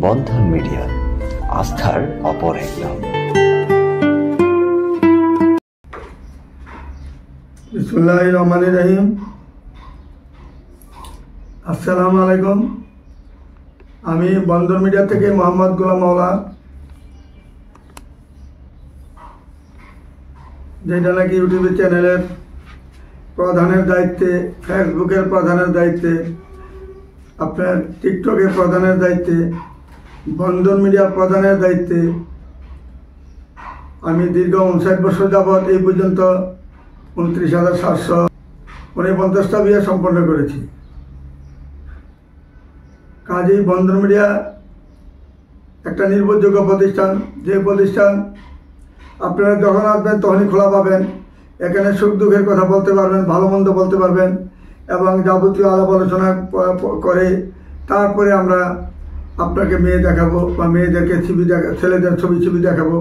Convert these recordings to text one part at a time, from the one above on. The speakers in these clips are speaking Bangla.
বন্ধন মিডিয়া, আস্থার অপর এক নাম। বিসমিল্লাহির রহমানির রহিম। আসসালামু আলাইকুম। আমি বন্ধন মিডিয়া থেকে মোহাম্মদ গোলাম মাওলা, যেটা নাকি ইউটিউব চ্যানেলের প্রধানের দায়িত্বে, ফেসবুকের প্রধানের দায়িত্বে, আপনার টিকটকের প্রধানের দায়িত্বে, বন্ধন মিডিয়ার প্রধানের দায়িত্বে আমি দীর্ঘ 59 বছর যাবৎ এই পর্যন্ত 29,749টা বিয়ে সম্পন্ন করেছি। কাজেই বন্ধন মিডিয়া একটা নির্ভরযোগ্য প্রতিষ্ঠান, যে প্রতিষ্ঠান আপনারা যখন আসবেন তখনই খোলা পাবেন। এখানে সুখ দুঃখের কথা বলতে পারবেন, ভালো মন্দ বলতে পারবেন এবং যাবতীয় আলাপ আলোচনা করে তারপরে আমরা আপনাকে মেয়ে দেখাবো বা মেয়েদেরকে ছেলেদের ছবি দেখাবো।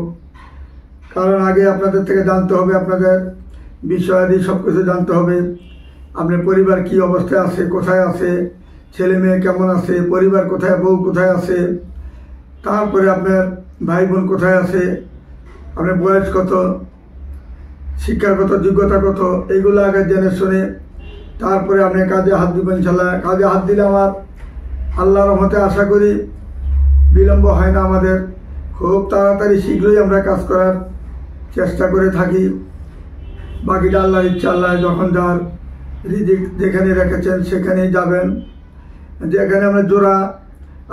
কারণ আগে আপনাদের থেকে জানতে হবে, আপনাদের বিষয়াদি সব কিছু জানতে হবে। আপনার পরিবার কি অবস্থায় আছে, কোথায় আছে, ছেলে মেয়ে কেমন আছে, পরিবার কোথায়, বউ কোথায় আছে, তারপরে আপনার ভাই বোন কোথায় আছে, আপনার বয়স কত, শিক্ষাগত যোগ্যতা কত, এইগুলো আগে জেনে শুনে তারপরে আপনি কাজে হাত দিবেন। ইনশাল্লাহ কাজে হাত দিলে আমার আল্লাহর রহমতে আশা করি বিলম্ব হয় না। আমাদের খুব তাড়াতাড়ি শীঘ্রই আমরা কাজ করার চেষ্টা করে থাকি। বাকিটা আল্লাহর ইচ্ছা, আল্লাহ যখন যার রিজিক যেখানে রেখেছেন সেখানেই যাবেন। যেখানে আমরা জোড়া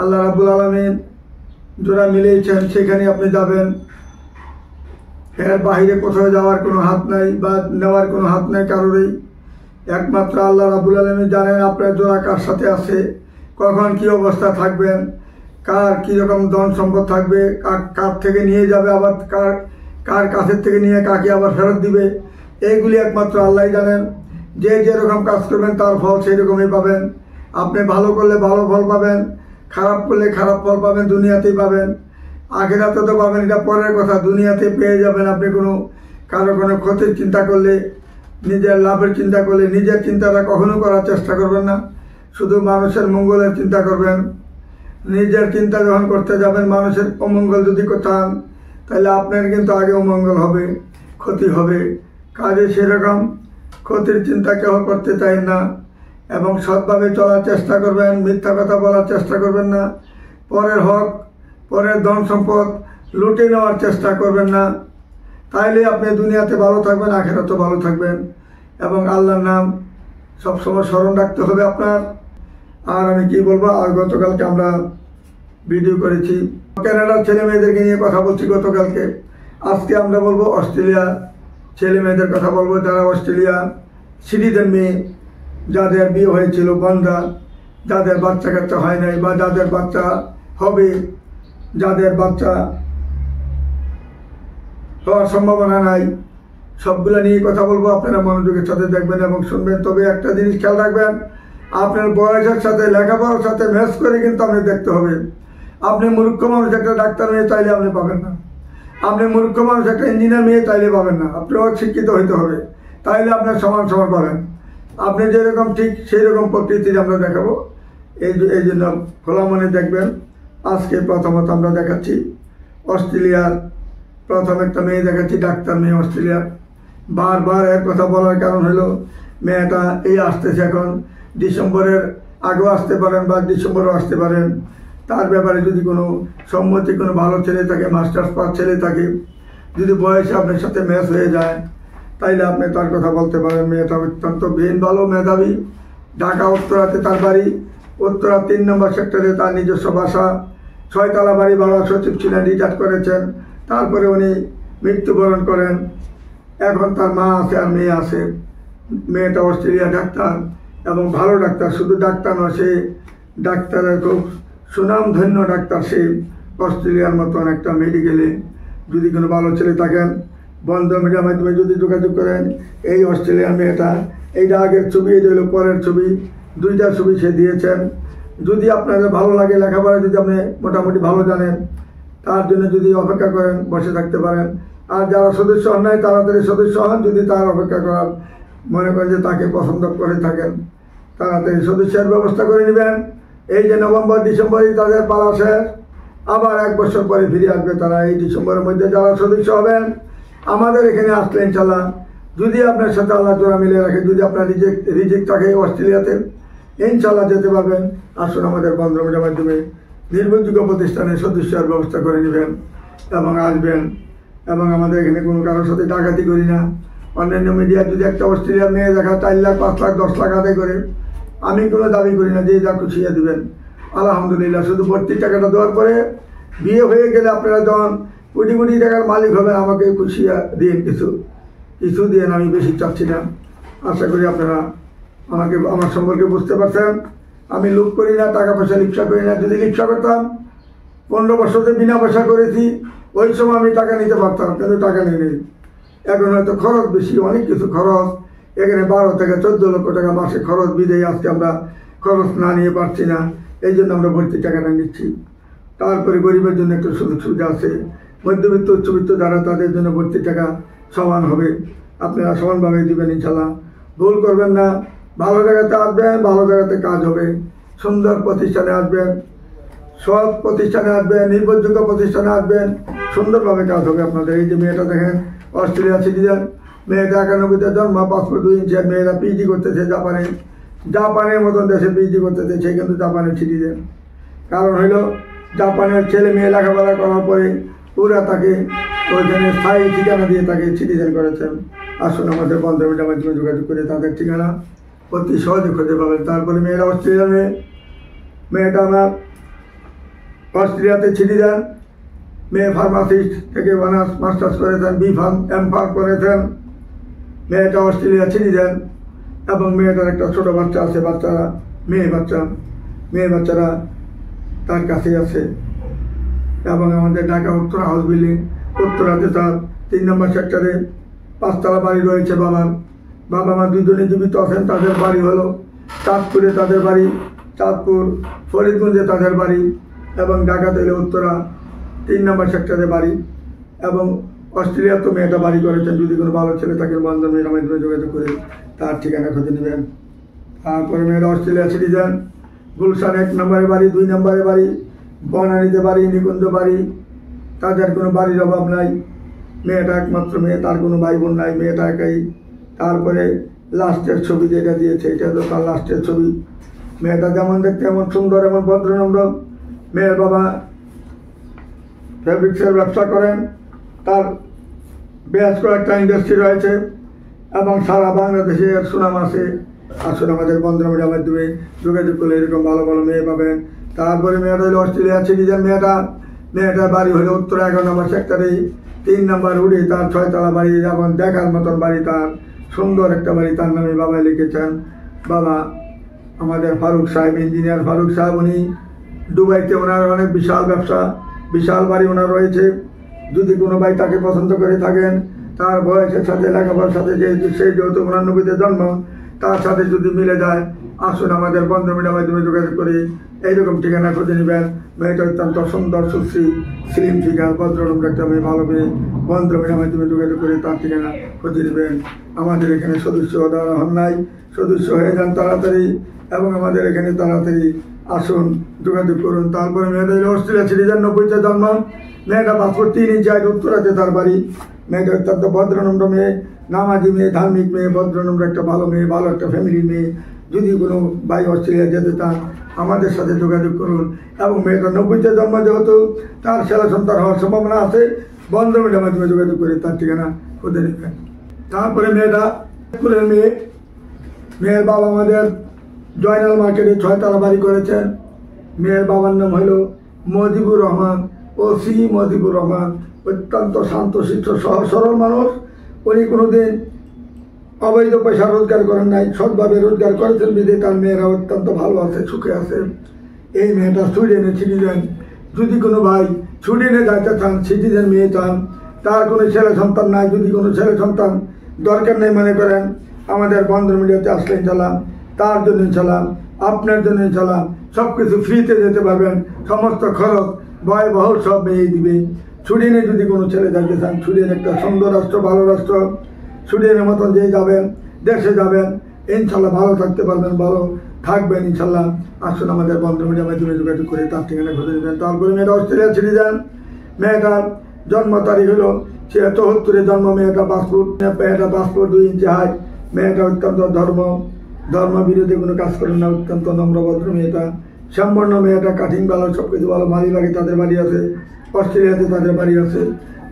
আল্লাহ রাব্বুল আলামিন জোড়া মিলিয়েছেন সেখানে আপনি যাবেন। এর বাহিরে কোথাও যাওয়ার কোনো হাত নাই বা নেওয়ার কোনো হাত নাই কারোরই। একমাত্র আল্লাহ রাব্বুল আলামিন জানেন আপনার জোড়া কার সাথে আছে, কখন কি অবস্থা থাকবেন, কার কীরকম ধন সম্পদ থাকবে, কার থেকে নিয়ে যাবে, আবার কার কাছের থেকে নিয়ে কাকে আবার ফেরত দিবে, এইগুলি একমাত্র আল্লাহ জানেন। যে যেরকম কাজ করবেন তার ফল সেই রকমই পাবেন। আপনি ভালো করলে ভালো ফল পাবেন, খারাপ করলে খারাপ ফল পাবেন, দুনিয়াতেই পাবেন। আখিরাতে তো পাবেন, এটা পরের কথা, দুনিয়াতে পেয়ে যাবেন। আপনি কারো কোনো ক্ষতির চিন্তা করলে, নিজের লাভের চিন্তা করলে নিজের চিন্তাটা কখনো করার চেষ্টা করবেন না, শুধু মানুষের মঙ্গলের চিন্তা করবেন। নিজের চিন্তা যখন করতে যাবেন, মানুষের অমঙ্গল যদি চান তাহলে আপনার কিন্তু আগে অমঙ্গল হবে, ক্ষতি হবে। কাজে সেরকম ক্ষতির চিন্তা কেউ করতে চাই না এবং সৎভাবে চলার চেষ্টা করবেন, মিথ্যা কথা বলার চেষ্টা করবেন না, পরের হক, পরের ধন সম্পদ লুটে নেওয়ার চেষ্টা করবেন না। তাইলে আপনি দুনিয়াতে ভালো থাকবেন, আখিরাতেও ভালো থাকবেন এবং আল্লাহর নাম সবসময় স্মরণ রাখতে হবে আপনার। আর আমি কি বলবো, আর গতকালকে আমরা ভিডিও করেছি কানাডার ছেলে মেয়েদেরকে নিয়ে কথা বলছি গতকালকে। আজকে আমরা বলবো অস্ট্রেলিয়া ছেলে মেয়েদের কথা বলবো, যারা অস্ট্রেলিয়া সিটিজেন মেয়ে, যাদের বিয়ে হয়েছিল বন্ধা, যাদের বাচ্চা কাচ্চা হয় নাই বা যাদের বাচ্চা হবে, যাদের বাচ্চা হওয়ার সম্ভাবনা নাই, সবগুলো নিয়ে কথা বলবো। আপনারা মনোযোগের সাথে দেখবেন এবং শুনবেন। তবে একটা জিনিস খেয়াল রাখবেন, আপনার বয়সের সাথে লেখাপড়ার সাথে ম্যাচ করে কিন্তু আপনি দেখতে হবে। আপনি মূর্খ মানুষ একটা ডাক্তার মেয়ে চাইলে আপনি পাবেন না, আপনি মূর্খ মানুষ একটা ইঞ্জিনিয়ার মেয়ে চাইলে পাবেন না। আপনারও শিক্ষিত হইতে হবে, তাইলে আপনার সমান সমান পাবেন। আপনি যেরকম ঠিক সেই রকম প্রকৃতির আমরা দেখাবো। এই জন্য খোলা মনে দেখবেন। আজকে প্রথমত আমরা দেখাচ্ছি অস্ট্রেলিয়ার প্রথম একটা মেয়ে দেখাচ্ছি, ডাক্তার মেয়ে অস্ট্রেলিয়ার। বারবার এর কথা বলার কারণ হলো মেয়েটা এই আসতেছে, এখন ডিসেম্বরের আগেও আসতে পারেন বা ডিসেম্বরেও আসতে পারেন। তার ব্যাপারে যদি কোনো সম্মতি, কোনো ভালো ছেলে থাকে, মাস্টার্স পাস ছেলে থাকে, যদি বয়সে আপনার সাথে ম্যাচ হয়ে যায় তাইলে আপনি তার কথা বলতে পারেন। মেয়েটা অত্যন্ত ভালো মেধাবী। ঢাকা উত্তরাতে তার বাড়ি, উত্তরা 3 নম্বর সেক্টরে তার নিজস্ব বাসা, 6 তলা বাড়ি, বাবা সচিব ছিলেন, রিটায়ার করেছেন। তারপরে উনি মৃত্যুবরণ করেন। এখন তার মা আছে আর মেয়ে আছে। মেয়েটা অস্ট্রেলিয়া ডাক্তার এবং ভালো ডাক্তার, শুধু ডাক্তার নয়, সে ডাক্তারের খুব সুনামধন্য ডাক্তার। সে অস্ট্রেলিয়ার মতন একটা মেডিকেলে যদি কোনো ভালো ছেলে থাকেন, বন্ধন মিডিয়ার মাধ্যমে যদি যোগাযোগ করেন। এই অস্ট্রেলিয়ার মেয়েটা, এইটা আগের ছবি, এটা হলো পরের ছবি, 2টা ছবি সে দিয়েছেন। যদি আপনাদের ভালো লাগে, লেখাপড়া যদি আপনি মোটামুটি ভালো জানেন, তার জন্য যদি অপেক্ষা করেন বসে থাকতে পারেন। আর যারা সদস্য হন নাই তাড়াতাড়ি সদস্য হন। যদি তার অপেক্ষা করার মনে করেন যে তাকে পছন্দ করে থাকেন, তাড়াতাড়ি সদস্যের ব্যবস্থা করে নেবেন। এই যে নভেম্বর ডিসেম্বরই তাদের পালা শেষ, আবার 1 বছর পরে ফিরে আসবে তারা। এই ডিসেম্বরের মধ্যে যারা সদস্য হবেন আমাদের এখানে আসলে ইনশাল্লাহ, যদি আপনার সাথে আল্লাহ জোড়া মিলে রাখে, যদি আপনার রিজিক থাকে অস্ট্রেলিয়াতে, ইনশাল্লাহ যেতে পারবেন। আসুন আমাদের বন্ধন মিডিয়ার মাধ্যমে নির্ভরযোগ্য প্রতিষ্ঠানের সদস্যের ব্যবস্থা করে নেবেন এবং আসবেন। এবং আমাদের এখানে কোনো কারোর সাথে ডাকাতি করি না। অন্যান্য মিডিয়া যদি একটা অস্ট্রেলিয়ার মেয়ে দেখা 4 লাখ 5 লাখ 10 লাখ আদায় করে, আমি কোনো দাবি করি না যে যা খুশিয়ে দেবেন। আলহামদুলিল্লাহ, শুধু ভর্তির টাকাটা দেওয়ার পরে বিয়ে হয়ে গেলে আপনারা যখন কোটি কোটি টাকার মালিক হবেন, আমাকে খুশিয়া দিন, কিছু দিন, আমি বেশি চাচ্ছি না। আশা করি আপনারা আমার সম্পর্কে বুঝতে পারছেন। আমি লোভ করি না, টাকা পয়সা লিপসা করি না। যদি লিপসা করতাম 15 বছরে বিনা পয়সা করেছি, ওই সময় আমি টাকা নিতে পারতাম, কিন্তু টাকা নেই। এখন হয়তো খরচ বেশি, অনেক কিছু খরচ, এখানে 12 থেকে 14 লক্ষ টাকা মাসে খরচ বিদেয় আজকে আমরা খরচ না নিয়ে পারছি না, এই জন্য আমরা ভর্তির টাকাটা নিচ্ছি। তারপরে গরিবের জন্য একটু সুযোগ সুবিধা আছে, মধ্যবিত্ত উচ্চবিত্ত যারা, তাদের জন্য ভর্তির টাকা সমান হবে, আপনারা সমানভাবে দেবেন ইনশাল্লাহ। ভুল করবেন না, ভালো জায়গাতে আসবেন, ভালো জায়গাতে কাজ হবে। সুন্দর প্রতিষ্ঠানে আসবেন, সৎ প্রতিষ্ঠানে আসবেন, নির্ভরযোগ্য প্রতিষ্ঠানে আসবেন, সুন্দরভাবে কাজ হবে আপনাদের। এই যে মেয়েটা দেখেন, অস্ট্রেলিয়া সিটিজেন, মেয়েটা 91-তে জন্ম, পাসপোর্ট 2 ইঞ্চি, মেয়েরা পিএইচডি করতেছে জাপানের মতন দেশে পিএইচডি করতেছে, সে কিন্তু জাপানের সিটিজেন। কারণ হইল জাপানের ছেলে মেয়ে লেখাপড়া করার পরে ওরা তাকে ওইখানে স্থায়ী ঠিকানা দিয়ে তাকে সিটিজেন করেছেন। আসুন আমাদের বন্ধন মিডিয়ার মাধ্যমে যোগাযোগ করে তাদের ঠিকানা অতি সহজে খুঁজে পাবেন। তারপরে মেয়েরা অস্ট্রেলিয়া মেয়েটা আমার অস্ট্রেলিয়াতে সিটিজেন, মেয়ে ফার্মাসিস্ট থেকে অনার্স মাস্টার্স করেছেন, B.Pharm M.Pharm করেছেন। মেয়েটা অস্ট্রেলিয়া সিটিজেন এবং মেয়েটার একটা ছোট বাচ্চা আছে, মেয়ে বাচ্চারা তার কাছেই আছে। এবং আমাদের ঢাকা উত্তরা হাউস বিল্ডিং, উত্তরাতে তার 3 নম্বর সেক্টরে 5 তলা বাড়ি রয়েছে। বাবা মা দুজনে জীবিত আছেন। তাদের বাড়ি হলো চাঁদপুরে, তাদের বাড়ি চাঁদপুর, ফরিদগঞ্জে তাদের বাড়ি, এবং ঢাকাতে হলে উত্তরা 3 নম্বর সেক্টরে বাড়ি। এবং অস্ট্রেলিয়া তো মেয়েটা বাড়ি করেছেন। যদি কোনো ভালো ছেলে তাকে বন্ধন মিডিয়ার মাধ্যমে যোগাযোগ করে তার ঠিকানা খুঁজে নেবেন। তারপরে মেয়েরা অস্ট্রেলিয়া সিটিজেন, গুলশান 1 নম্বরে বাড়ি, 2 নম্বরে বাড়ি, বনানীতে বাড়ি, নিকুঞ্জ বাড়ি, তাদের কোনো বাড়ির অভাব নাই। মেয়েটা একমাত্র মেয়ে, তার কোনো ভাই বোন নাই, মেয়েটা একাই। তারপরে লাস্টের ছবি যেটা দিয়েছে, এটা তো তার লাস্টের ছবি। মেয়েটা যেমন দেখতে এমন সুন্দর, এমন ভদ্রনম্র। মেয়ের বাবা ফেব্রিক্সের ব্যবসা করেন, তার বেশ কয়েকটা ইন্ডাস্ট্রি রয়েছে এবং সারা বাংলাদেশে এর সুনাম আছে। আসুন আমাদের বন্ধন মিডিয়ার মাধ্যমে যোগাযোগ করলে এরকম ভালো ভালো মেয়ে পাবেন। তারপরে মেয়েটা হলো অস্ট্রেলিয়া সিটিজেন, মেয়েটার বাড়ি হলো উত্তরা 11 নম্বর সেক্টরে 3 নম্বর রোডে, তার 6 তলা বাড়ি, এবং দেখার মতন বাড়ি, তার সুন্দর একটা বাড়ি, তার নামে বাবা লিখেছেন। বাবা আমাদের ফারুক সাহেব, ইঞ্জিনিয়ার ফারুক সাহেব, উনি দুবাইতে ওনার অনেক বিশাল ব্যবসা, বিশাল বাড়ি ওনার রয়েছে। যদি কোনো ভাই তাকে পছন্দ করে থাকেন, তার বয়সের সাথে লেখাপড়ার সাথে যেহেতু 89-তে জন্ম, তার সাথে যদি মিলে যায়, আসুন আমাদের বন্ধন মিডিয়ার মাধ্যমে যোগাযোগ করে এইরকম ঠিকানা খুঁজে নেবেন। মেয়েটা অত্যন্ত সুন্দর, সুশ্রী, স্লিম ফিগার, ভদ্রনম্র একটা মেয়ে, ভালো মেয়ে। বন্ধন মিডিয়ার মাধ্যমে যোগাযোগ করে তার ঠিকানা খুঁজে নেবেন। আমাদের এখানে সদস্য দেওয়া হন নাই, সদস্য হয়ে যান তাড়াতাড়ি, এবং আমাদের এখানে তাড়াতাড়ি আসুন, যোগাযোগ করুন। তারপরে মেয়েটা অস্ট্রেলিয়া সিটিজেন, 90-তে জন্ম, মেয়েটা পাসপোর্ট 3 ইঞ্চি, উত্তরাতে তার বাড়ি। মেয়েটা অত্যন্ত ভদ্রনম্র মেয়ে, নামাজি মেয়ে, ধার্মিক মেয়ে, ভদ্রনম্র একটা ভালো মেয়ে, ভালো একটা ফ্যামিলির মেয়ে। যদি কোনো ভাই অস্ট্রেলিয়া যেতে চান, আমাদের সাথে যোগাযোগ করুন। এবং মেয়েটা 90-তে জন্ম, যেহেতু তার ছেলে সন্তান হওয়ার সম্ভাবনা আছে, বন্ধন মিডিয়ার মাধ্যমে যোগাযোগ করে তার ঠিকানা খুঁজে নেবেন। তারপরে মেয়েটা স্কুলের মেয়ের বাবা আমাদের জয়নাল মার্কেটে 6 তলা বাড়ি করেছেন। মেয়ের বাবার নাম হইল মজিবুর রহমান, ওসি মজিবুর রহমান। অত্যন্ত শান্তশিষ্ট, সহজ সরল মানুষ। উনি কোনোদিন অবৈধ পয়সা রোজগার করেন নাই, সৎভাবে রোজগার করেছেন বিধে তার মেয়েরা অত্যন্ত ভালো আছে, সুখে আছে। এই মেয়েটা সুইডেনে সিটিজেন। যদি কোনো ভাই সুইডেনে যাইতে চান, সিটিজেন মেয়ে চান, তার কোনো ছেলে সন্তান নাই, যদি কোনো ছেলে সন্তান দরকার নেই মনে করেন, আমাদের বন্ধন মিডিয়াতে আসলে ইনশাল্লাহ তার জন্য ইনশাল্লাহ, আপনার জন্য ইনশাল্লাহ সব কিছু ফ্রিতে যেতে পারবেন। সমস্ত খরচ ব্যয়বহুল সব মেয়েই দিবে। সুইডেনে যদি কোনো ছেলে যাইতে চান, সুইডেন একটা সুন্দর রাষ্ট্র, ভালো রাষ্ট্র। সুইডেনের মতন যে যাবেন, দেশে যাবেন, ইনশাল্লাহ ভালো থাকতে পারবেন, ভালো থাকবেন ইনশাল্লাহ। আসুন আমাদের বন্ধন মিডিয়ার মাধ্যমে যোগাযোগ করে তার ঠিকানা খুঁজে নেবেন। তারপরে মেয়েটা অস্ট্রেলিয়া সিটিজেন, মেয়েটার জন্ম তারিখ হলো 74 জন্ম, মেয়েটা পাসপোর্ট 2 ইঞ্চি হাইট, মেয়েটা অত্যন্ত ধর্ম বিরোধী কোনো কাজ করেন না, অত্যন্ত নম্রভদ্র মেয়েটা, সম্পূর্ণ মেয়েটা কাটিং ভালো, সব কিছু ভালো। মালিবাগে তাদের বাড়ি আছে, অস্ট্রেলিয়াতে তাদের বাড়ি আছে।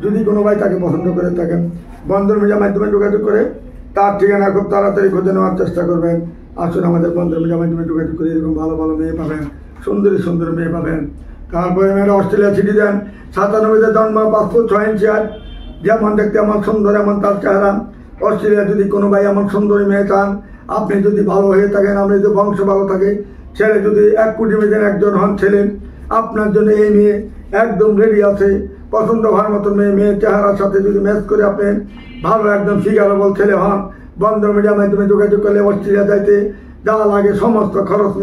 যদি কোনো ভাই তাকে পছন্দ করে থাকেন বন্ধন মিডিয়ার মাধ্যমে যোগাযোগ করে তার ঠিকানা খুব তাড়াতাড়ি খুঁজে নেওয়ার চেষ্টা করবেন। আসুন আমাদের বন্ধন মিডিয়ার মাধ্যমে যোগাযোগ করে এরকম ভালো ভালো মেয়ে পাবেন, সুন্দর মেয়ে পাবেন। তারপরে মেয়েরা অস্ট্রেলিয়া সিটিজেন, 97 জন্ম, পাসপোর্ট 6 ইঞ্চি হাইট, যেমন দেখতে এমন সুন্দর এমন তার চেহারা। অস্ট্রেলিয়া যদি কোনো ভাই এমন সুন্দরী মেয়ে চান, আপনি যদি ভালো হয়ে থাকেন, আপনি যদি বংশ ভালো থাকে, ছেলে যদি 1 কোটি মেয়েদের একজন হন ছেলে, আপনার জন্য এই মেয়ে একদম রেডি আছে। পছন্দ হওয়ার মতো মেয়ের চেহারার সাথে যদি ম্যাচ করে আপনি ভালো একদম ফিগারেবল ছেলে হন, বন্ধন মিডিয়ার মাধ্যমে যোগাযোগ করলে অস্ট্রেলিয়া যাইতে যা লাগে সমস্ত খরচ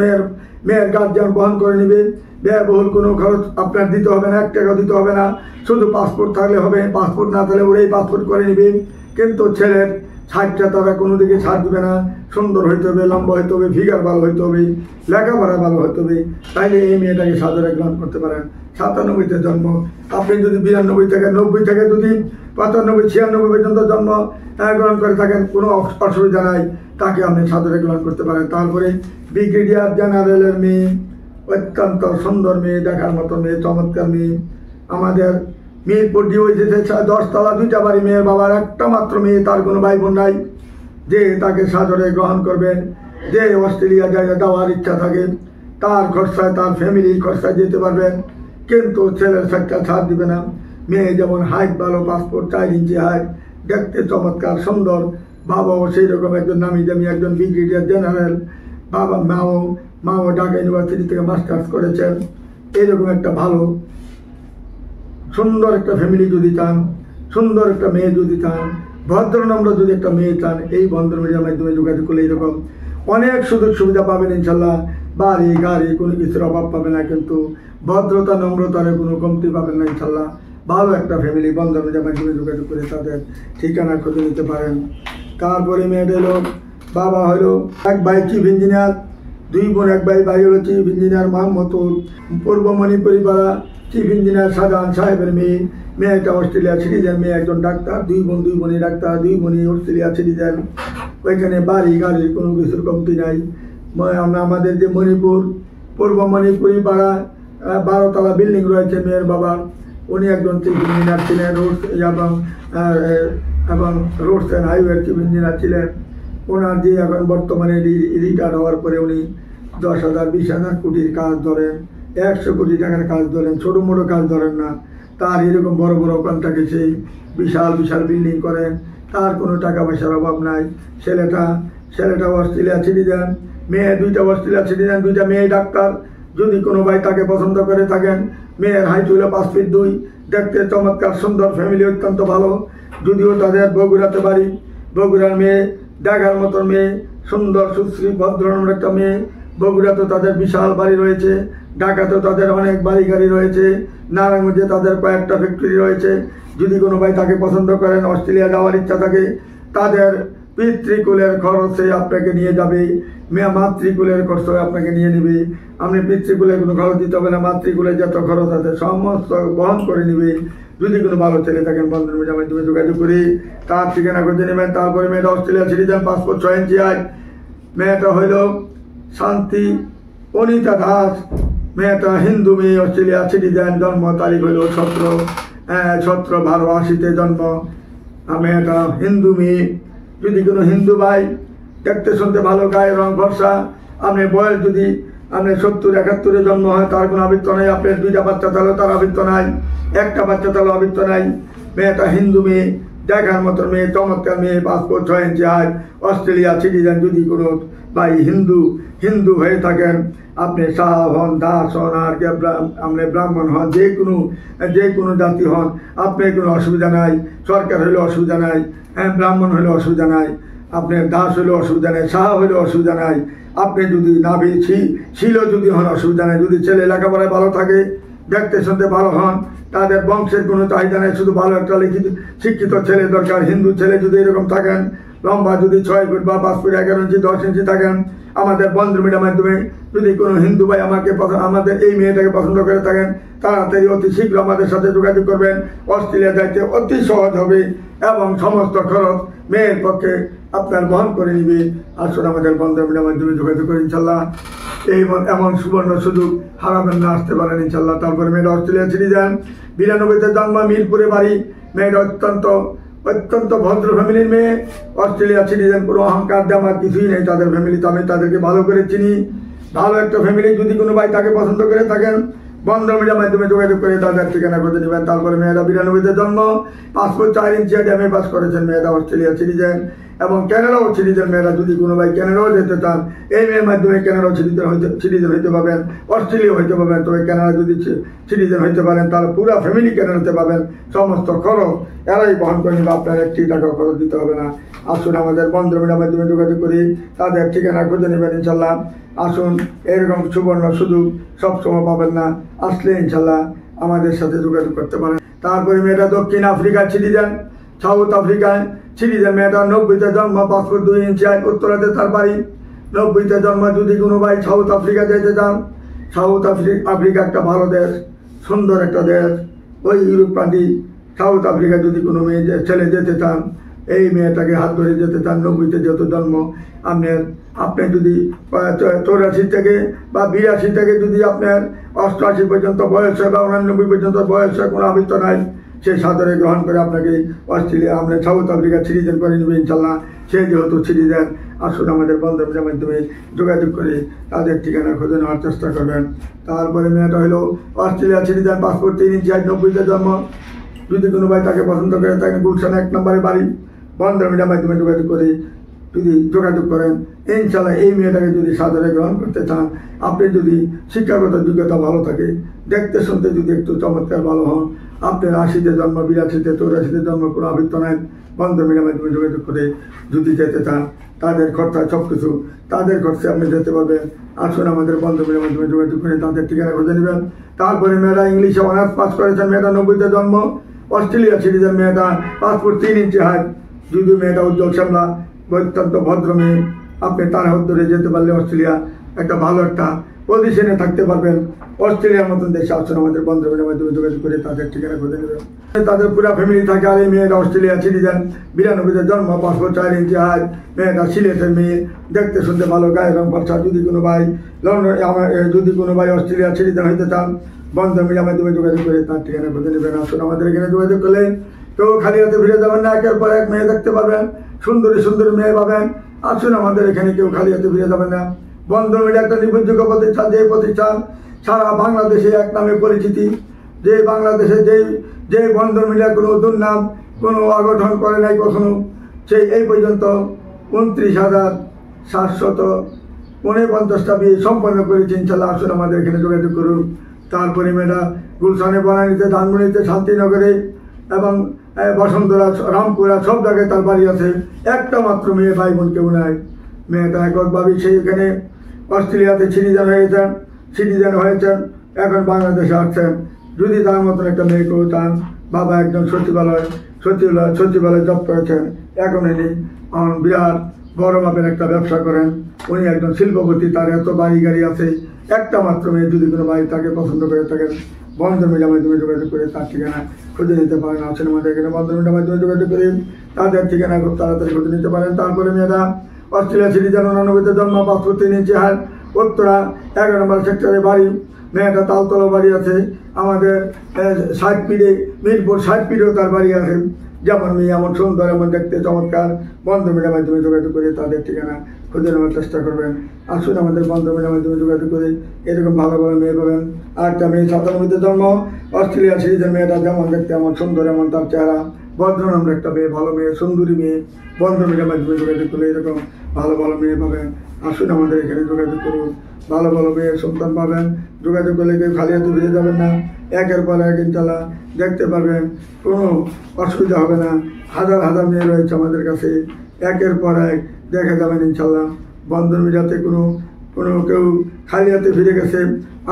মেয়ের গার্জিয়ান বহন করে নেবে। ব্যয়বহুল কোনো খরচ আপনার দিতে হবে না, 1 টাকাও দিতে হবে না। শুধু পাসপোর্ট থাকলে হবে, পাসপোর্ট না থাকলে ওরাই পাসপোর্ট করে নেবে। কিন্তু ছেলের ছাড়টা তারা কোনো দিকে ছাড় দেবে না। সুন্দর হইতে হবে, লম্বা হইতে হবে, ফিগার ভালো হইতে হবে, লেখাপড়া ভালো হইতে হবে, তাইলে এই মেয়েটাকে সাদরে গ্রহণ করতে পারেন। 97 জন্ম, আপনি যদি 92 থেকে 90 থেকে যদি 95 96 পর্যন্ত জন্ম গ্রহণ করে থাকেন, কোনো অসুবিধা নাই, তাকে আপনি সাদরে গ্রহণ করতে পারেন। তারপরে ব্রিগেডিয়ার জেনারেলের মেয়ে, অত্যন্ত সুন্দর মেয়ে, দেখার মতো মেয়ে, চমৎকার মেয়ে। আমাদের মিরপুর ডিওইসিতে 10 তলা 2টা বাড়ি, মেয়ের বাবার একটা মাত্র মেয়ে, তার কোনো ভাই বোন নাই, যে তাকে সাদরে গ্রহণ করবেন। যে অস্ট্রেলিয়া যাওয়ার ইচ্ছা থাকে তার খরচায়, তার ফ্যামিলির খরচায় যেতে পারবেন, কিন্তু ছেলের সাথে ছাড় দিবে না। মেয়ে যেমন হাইট ভালো, পাসপোর্ট 4 ইঞ্চি হাইট, দেখতে চমৎকার সুন্দর, বাবাও সেই রকম একজন নামি দামি একজন ব্রিগেডিয়ার জেনারেল, মাও ঢাকা ইউনিভার্সিটি থেকে মাস্টার্স করেছেন। এইরকম একটা ভালো সুন্দর একটা ফ্যামিলি যদি চান, সুন্দর একটা মেয়ে যদি চান, ভদ্রনম্র যদি একটা মেয়ে চান, এই বন্ধন মিডিয়ার মাধ্যমে যোগাযোগ করলে এইরকম অনেক সুযোগ সুবিধা পাবেন ইনশাল্লাহ। বাড়ি গাড়ি কোনো কিছুর অভাব পাবে না, কিন্তু ভদ্রতা নম্রতার কোনো কমতি পাবেন না ইনশাল্লাহ। ভালো একটা ফ্যামিলি বন্ধন মিডিয়ার মাধ্যমে যোগাযোগ করে তাদের ঠিকানা খুঁজে নিতে পারেন। তারপরে মেয়েদের হলো বাবা হলো 1 ভাই চিফ ইঞ্জিনিয়ার, 2 বোন, 1 ভাই হলো চিফ ইঞ্জিনিয়ার মোহাম্মদপুর, পূর্ব মণিপুরি পাড়া, চিফ ইঞ্জিনিয়ার শাহজাহান সাহেবের মেয়ে। মেয়েটা অস্ট্রেলিয়া সিটিজেন, মেয়ে একজন ডাক্তার, 2 বোনই ডাক্তার, 2 বোনই অস্ট্রেলিয়া সিটিজেন। ওইখানে বাড়ি গাড়ির কোনো কিছুর কমতি নাই। আমাদের যে মণিপুর, পূর্ব মণিপুরি পাড়া 12 তলা বিল্ডিং রয়েছে মেয়ের বাবার, উনি একজন চিফ ইঞ্জিনিয়ার ছিলেন, এবং roads and highway chief engineer ছিলেন। ওনার যে এখন বর্তমানে রিটায়ার হওয়ার পরে উনি 10,000 20,000 কোটির কাজ ধরেন, 100 কোটি টাকার কাজ ধরেন, ছোটো মোটো কাজ ধরেন না। তার এরকম বড় কন্ট্রাক্টে সেই বিশাল বিল্ডিং করেন, তার কোনো টাকা পয়সার অভাব নাই। ছেলেটা অস্ট্রেলিয়া সিটিজেন, মেয়ে 2টা অস্ট্রেলিয়া সিটিজেন, 2টা মেয়ে ডাক্তার। যদি কোনো ভাই তাকে পছন্দ করে থাকেন, মেয়ের হাইট হলো 5 ফিট 2, দেখতে চমৎকার সুন্দর, ফ্যামিলি অত্যন্ত ভালো। যদিও তাদের বগুড়াতে বাড়ি, বগুড়ার মেয়ে, দেখার মতো মেয়ে, সুন্দর সুশ্রী ভদ্রনম্র একটা মেয়ে। বগুড়াতে তাদের বিশাল বাড়ি রয়েছে, ঢাকাতেও তাদের অনেক বাড়ি গাড়ি রয়েছে, নারায়ণগঞ্জে তাদের কয়েকটা ফ্যাক্টরি রয়েছে। যদি কোনো ভাই তাকে পছন্দ করেন, অস্ট্রেলিয়া যাওয়ার ইচ্ছা থাকে, তাদের পিতৃকুলের খরচে আপনাকে নিয়ে যাবে, মাতৃকুলের খরচ আপনাকে নিয়ে নেবে। আপনি পিতৃকুলের কোনো খরচ দিতে হবে না, মাতৃকুলের যত খরচ আছে সমস্ত বহন করে নেবে। যদি কোনো ভালো ছেলে থাকেন, বন্ধন মিডিয়ার মাধ্যমে যোগাযোগ করি তার ঠিকানা খুঁজে নেবেন। তারপরে মেয়েটা অস্ট্রেলিয়া সিটিজেন, পাসপোর্ট 6 ইঞ্চি হাইট। মেয়েটা হইল শান্তি অনিতা দাস, মেয়েটা হিন্দু মেয়ে, অস্ট্রেলিয়া সিটিজেন, জন্ম তারিখ হইল 17/12/80 জন্ম। মেয়েটা হিন্দু মেয়ে। যদি কোনো হিন্দু ভাই দেখতে শুনতে ভালো, গায়ে রং ফর্সা, আপনি বয়স যদি আপনি 70-71 জন্ম হয়, তার কোনো আবৃত্ত নাই। আপনার 2টা বাচ্চা তাহলে তার আবৃত্ত নাই, 1টা বাচ্চা তাহলে আবৃত্ত নাই। মেয়েটা হিন্দু মেয়ে, দেখার মতো মেয়ে, চমৎকার মেয়ে, পাসপোর্ট 6 ইঞ্চি হাইট, অস্ট্রেলিয়া সিটিজেন। যদি কোনো ভাই হিন্দু হয়ে থাকেন, আপনি শাহ হন, দাস হন, আর আপনি ব্রাহ্মণ হন, যে কোনো জাতি হন, আপনার কোনো অসুবিধা নাই। সরকার হইলে অসুবিধা নাই, ব্রাহ্মণ হইলে অসুবিধা নাই, আপনার দাস হইলে অসুবিধা নাই, শাহ হইলে অসুবিধা নাই। আপনি যদি নাভি ছিল যদি হন, অসুবিধা নাই। যদি ছেলে লেখাপড়ায় ভালো থাকে, দেখতে শুনতে ভালো হন, তাদের বংশের কোনো চাহিদা নেই, শুধু ভালো একটা শিক্ষিত ছেলে দরকার। হিন্দু ছেলে যদি এরকম থাকেন, লম্বা যদি 6 ফুট বা 5 ফুট 11 ইঞ্চি 10 ইঞ্চি থাকেন, আমাদের বন্ধন মিডিয়ার মাধ্যমে যদি কোনো হিন্দু ভাই আমাদের এই মেয়েটাকে পছন্দ করে থাকেন, তাড়াতাড়ি অতি শীঘ্র আমাদের সাথে যোগাযোগ করবেন। অস্ট্রেলিয়া যাইতে অতি সহজ হবে এবং সমস্ত খরচ মেয়ের পক্ষে আপনার বহন করে নিবে। আসুন আমাদের বন্ধন মিডিয়ার মাধ্যমে যোগাযোগ করে ইনশাল্লাহ এই এমন সুবর্ণ সুযোগ হারাবেন না, আসতে পারেন ইনশাল্লাহ। তারপরে মেয়েরা অস্ট্রেলিয়া সিটিজেন, 92-তে জন্ম, মিরপুরে বাড়ি। মেয়েরা অত্যন্ত ভদ্র ফ্যামিলির মেয়ে, অস্ট্রেলিয়া সিটিজেন, কোনো অহংকার দেওয়ার কিছুই নেই তাদের ফ্যামিলিতে। আমি তাদেরকে ভালো করে চিনি। ভালো একটা ফ্যামিলি যদি কোনো ভাই তাকে পছন্দ করে থাকেন, বন্ধন মিডিয়ার মাধ্যমে যোগাযোগ করে তাদের ঠিকানা খুঁজে নেবেন। তারপরে মেয়েরা 92-তে জন্ম, 5 ফুট 4 ইঞ্চি MA পাস করেছেন, মেয়েরা অস্ট্রেলিয়া সিটিজেন এবং ক্যানাডাও সিটিজেন। মেয়েরা যদি কোনো ভাই ক্যানাডাও যেতে চান, এই মেয়ের মাধ্যমে ক্যানাডাও সিটিজেন হইতে পারবেন, অস্ট্রেলিয়া হইতে পারবেন। তবে ক্যানাডা যদি সিটিজেন হইতে পারেন, তাহলে পুরো ফ্যামিলি ক্যানাডাতে পাবেন। সমস্ত খরচ এরাই বহন করে নেবে, আপনার 1 টাকা খরচ দিতে হবে না। আসুন আমাদের বন্ধন মিডিয়ার মাধ্যমে যোগাযোগ করি, তাদের ঠিকানা খুঁজে নেবেন ইনশাল্লাহ। আসুন, এরকম সুবর্ণ সুযোগ সবসময় পাবেন না, আসলে ইনশাল্লাহ আমাদের সাথে যোগাযোগ করতে পারেন। তারপরে মেয়েটা দক্ষিণ আফ্রিকার সিটিজেন, সাউথ আফ্রিকায় সিটিজেন। মেয়েটা 90-তে জন্ম, 5 ফুট 2 ইঞ্চি, উত্তরাতে তার বাড়ি। 90-তে জন্ম। যদি কোনো ভাই সাউথ আফ্রিকা যেতে চান, সাউথ আফ্রিকা একটা ভালো দেশ, সুন্দর একটা দেশ, ওই ইউরোপ কান্ট্রি। সাউথ আফ্রিকা যদি কোনো মেয়ে ছেলে যেতে চান, এই মেয়েটাকে হাত ধরে যেতে চান, 90-তে যেহেতু জন্ম, আপনি যদি 84 থেকে বা 82 থেকে যদি আপনার 88 পর্যন্ত বয়স হয় বা 89 পর্যন্ত বয়স হয়, কোনো আবৃত্ত নাই, সেই সাদরে গ্রহণ করে আপনাকে অস্ট্রেলিয়া আমরা সাউথ আফ্রিকা সিটিজেন করে নেবে ইনশাল্লাহ। সে যেহেতু সিটিজেন, আসুন আমাদের বন্ধন মিডিয়ার মাধ্যমে যোগাযোগ করে তাদের ঠিকানা খুঁজে নেওয়ার চেষ্টা করবেন। তারপরে মেয়েটা হলো অস্ট্রেলিয়া সিটিজেন, 5 ফুট 3 ইঞ্চি, 90-তে জন্ম। যদি কোনো ভাই তাকে পছন্দ করে থাকেন, গুলশান 1 নম্বরে বাড়ি। বন্ধন মিডিয়ার মাধ্যমে যোগাযোগ করে যদি যোগাযোগ করেন, ইনশাল্লাহ এই মেয়েটাকে যদি সাদরে গ্রহণ করতে চান, আপনি যদি শিক্ষাগত যোগ্যতা ভালো থাকে, দেখতে শুনতে যদি একটু চমৎকার ভালো হন, আপনার 80-তে জন্ম, 82-তে 84-তে জন্ম, কোনো আবৃত্ত নাই, বন্ধন মিডিয়ার মাধ্যমে যোগাযোগ করে যদি যেতে চান, তাদের খরচা সব কিছু তাদের খরচে আপনি যেতে পারবেন। আসুন আমাদের বন্ধন মিডিয়ার মাধ্যমে যোগাযোগ করে তাদের ঠিকানা খুঁজে নেবেন। তারপরে মেয়েরা ইংলিশে অনার্স পাস করেছেন, মেয়েটা 90-তে জন্ম, অস্ট্রেলিয়া সিটিজেন। মেয়েটা 5 ফুট 3 ইঞ্চি হাইট। যদি মেয়েটা উজ্জ্বল শ্যামলা, অত্যন্ত ভদ্র মেয়ে, আপনি তার হাত ধরে যেতে পারলে অস্ট্রেলিয়া একটা ভালো একটা পজিশনে থাকতে পারবেন। অস্ট্রেলিয়ার মতন দেশে আসুন আমাদের বন্ধন মিডিয়ার মাধ্যমে যোগাযোগ করে তাদের ঠিকানা খুঁজে নেবেন। তাদের পুরো ফ্যামিলি থাকে। আর এই মেয়েটা অস্ট্রেলিয়া সিটিজেন, 92-তে জন্ম, 5 ফুট 4 ইঞ্চি হাইট। মেয়েটা সিলেটের মেয়ে, দেখতে শুনতে ভালো, গায়ের রং ফর্সা। যদি কোনো ভাই যদি কোনো ভাই অস্ট্রেলিয়া সিটিজেন হইতে চান, বন্ধন মিডিয়ার মাধ্যমে যোগাযোগ করে তার ঠিকানা খুঁজে নেবেন। আসুন আমাদের এখানে যোগাযোগ করলে কেউ খালি হাতে ফিরে যাবেন না, একের পর এক মেয়ে দেখতে পারবেন, সুন্দরী সুন্দরী মেয়ে পাবেন। আসুন আমাদের এখানে কেউ খালি হাতে ফিরে যাবেন না। বন্ধন মিডিয়া একটা নির্ভরযোগ্য প্রতিষ্ঠান, যে প্রতিষ্ঠান সারা বাংলাদেশে এক নামে পরিচিতি। যে বাংলাদেশে যে বন্ধন মিডিয়া কোনো দুর্নাম, কোনো অঘটন করে নাই কখনো, সেই এই পর্যন্ত 29,749টা বিয়ে সম্পন্ন করেছে ইনশাল্লাহ। আসুন আমাদের এখানে যোগাযোগ করুন। তারপরে মেয়েরা গুলশানে, বনানীতে, ধানমন্ডিতে, শান্তিনগরে এবং বসন্তরা, রামপুরা, সব জায়গায় তার বাড়ি আছে। একটা মাত্র মেয়ে, ভাই বোন কেউ নাই। মেয়েটা এককভাবে সেইখানে অস্ট্রেলিয়াতে সিটিজেন হয়েছেন, এখন বাংলাদেশে আসছেন। যদি তার মতন একটা মেয়ে কেউ চান, বাবা একজন সচিবালয় জব করেছেন, এখন ইনি বিরাট বড় মাপের একটা ব্যবসা করেন। উনি একজন শিল্পপতি, তার এত বাড়ি গাড়ি আছে। একটা মাত্র মেয়ে, যদি কোনো ভাই তাকে পছন্দ করে থাকেন, বন্ধন মিডিয়ার মাধ্যমে যোগাযোগ করে তার ঠিকানা খুঁজে নিতে পারেন। আসেন আমাদের এখানে বন্ধন মিডিয়ার মাধ্যমে যোগাযোগ করে তাদের ঠিকানা খুব তাড়াতাড়ি খুঁজে নিতে পারেন। তারপরে মেয়েরা অস্ট্রেলিয়া সিটিজেন, 89-তে জন্ম, 5 ফুট 3 ইঞ্চি হাইট, উত্তরা 11 নম্বর সেক্টরে বাড়ি। মেয়েটা তালতলা বাড়ি আছে। আমাদের 60 ফিটে, মিরপুর 60 ফিটেও তার বাড়ি আছে। যেমন মেয়ে এমন সুন্দর, এমন দেখতে চমৎকার। বন্ধন মিডিয়ার মাধ্যমে যোগাযোগ করে তাদের ঠিকানা খুঁজে নেওয়ার চেষ্টা করবেন। আসুন আমাদের বন্ধন মিডিয়ার মাধ্যমে যোগাযোগ করে এরকম ভালো ভালো মেয়ে পাবেন। আর একটা মেয়ে 97-তে জন্ম, অস্ট্রেলিয়া সিটিজেন। মেয়েটা যেমন দেখতে এমন সুন্দর, এমন তার চেহারা, ভদ্রনাম্র একটা মেয়ে, ভালো মেয়ে, সুন্দরী মেয়ে। বন্ধন মিডিয়ার মাধ্যমে যোগাযোগ করলে এরকম ভালো ভালো মেয়ে পাবেন। আসুন আমাদের এখানে যোগাযোগ করুন, ভালো ভালো মেয়ের সন্তান পাবেন। যোগাযোগ করলে কেউ খালি হাতে ফিরে যাবেন না, একের পর এক ইনশাল্লাহ দেখতে পারবেন, কোনো অসুবিধা হবে না। হাজার হাজার মেয়ে রয়েছে আমাদের কাছে, একের পর এক দেখে যাবেন ইনশাল্লাহ। বন্ধন মিডিয়াতে কোনো কেউ খালি হাতে ফিরে গেছে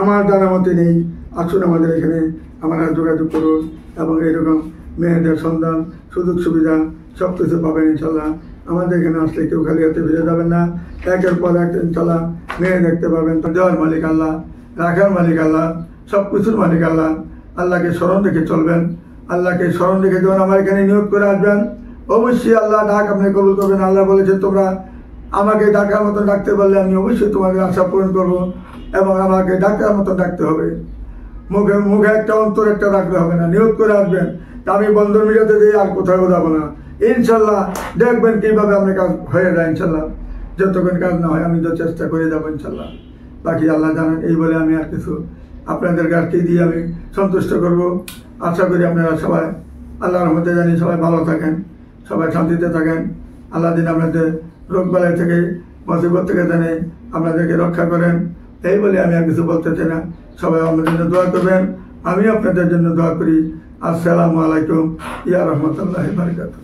আমার জানা মতে নেই। আসুন আমাদের এখানে আমরা যোগাযোগ করুন এবং এরকম মেয়েদের সন্ধান, সুযোগ সুবিধা সব কিছু পাবেন ইনশাল্লাহ। আমাদের এখানে আসলে কেউ খালি হাতে ফিরে যাবেন না। একের পর এক ইনশাল্লাহ মেয়ে দেখতে পাবেন। দেওয়ার মালিক আল্লাহ, রাখার মালিক আল্লাহ, সব কিছুর মালিক আল্লাহ। আল্লাহকে স্মরণ রেখে চলবেন, আল্লাহকে স্মরণ রেখে যখন আমার এখানে নিয়োগ করে আসবেন, অবশ্যই আল্লাহ ডাক আপনি কবুল করবেন। আল্লাহ বলেছেন তোমরা আমাকে ডাকার মতো ডাকতে পারলে আমি অবশ্যই তোমাদের আশা পূরণ করবো, এবং আমাকে ডাকার মতো ডাকতে হবে। মুখে মুখে একটা অন্তর একটা রাখলে হবে না, নিয়োগ করে আসবেন। তা আমি বন্দর মিডিয়াতে দিয়ে আর কোথাও যাবো না ইনশাল্লাহ। দেখবেন কীভাবে আপনার কাজ হয়ে যায় ইনশাল্লাহ। যতক্ষণ কাজ না হয় আমি তো চেষ্টা করে যাবো ইনশাল্লাহ। বাকি আল্লাহ জানেন। এই বলে আমি আর কিছু আপনাদের কাছে দিয়ে আমি সন্তুষ্ট করব। আশা করি আপনারা সবাই আল্লাহর রহমতে জানি সবাই ভালো থাকেন, সবাই শান্তিতে থাকেন। আল্লাহ দিন আপনাদের রোগ বালাই থেকে, মুসিবত থেকে জানে আপনাদেরকে রক্ষা করেন। এই বলে আমি আর কিছু বলতে চাই না। সবাই আমাদের জন্য দোয়া করবেন, আমি আপনাদের জন্য দোয়া করি। আসসালামু আলাইকুম ইয়া রহমতুল্লাহি ওয়া বারাকাতুহু।